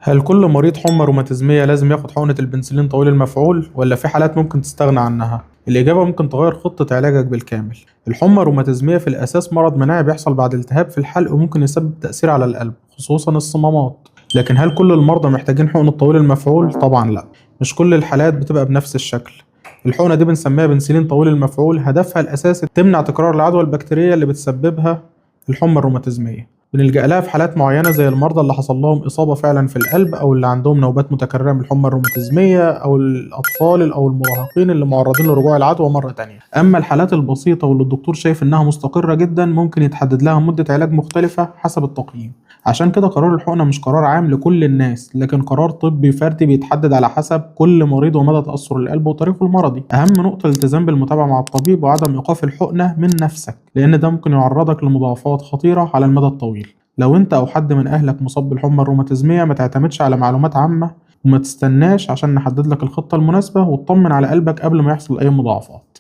هل كل مريض حمى روماتيزمية لازم ياخد حقنة البنسلين طويل المفعول ولا في حالات ممكن تستغنى عنها؟ الإجابة ممكن تغير خطة علاجك بالكامل. الحمى الروماتيزمية في الأساس مرض مناعي بيحصل بعد التهاب في الحلق وممكن يسبب تأثير على القلب خصوصا الصمامات. لكن هل كل المرضى محتاجين حقنة طويل المفعول؟ طبعا لا، مش كل الحالات بتبقى بنفس الشكل. الحقنة دي بنسميها بنسلين طويل المفعول، هدفها الأساسي تمنع تكرار العدوى البكتيرية اللي بتسببها الحمى الروماتيزمية. بنلجأ لها في حالات معينة زي المرضى اللي حصل لهم إصابة فعلا في القلب أو اللي عندهم نوبات متكررة من الحمى الروماتيزمية أو الأطفال أو المراهقين اللي معرضين لرجوع العدوى مرة تانية. أما الحالات البسيطة واللي الدكتور شايف إنها مستقرة جدا ممكن يتحدد لها مدة علاج مختلفة حسب التقييم. عشان كده قرار الحقنة مش قرار عام لكل الناس، لكن قرار طبي فردي بيتحدد على حسب كل مريض ومدى تأثر القلب وتاريخه المرضي. أهم نقطة الالتزام بالمتابعة مع الطبيب وعدم إيقاف الحقنة من نفسك، لأن ده ممكن يعرضك لمضاعفات خطيرة على المدى الطويل. لو انت او حد من اهلك مصاب بالحمى الروماتيزمية ما تعتمدش على معلومات عامة وما تستناش عشان نحدد لك الخطة المناسبة، وتطمن على قلبك قبل ما يحصل اي مضاعفات.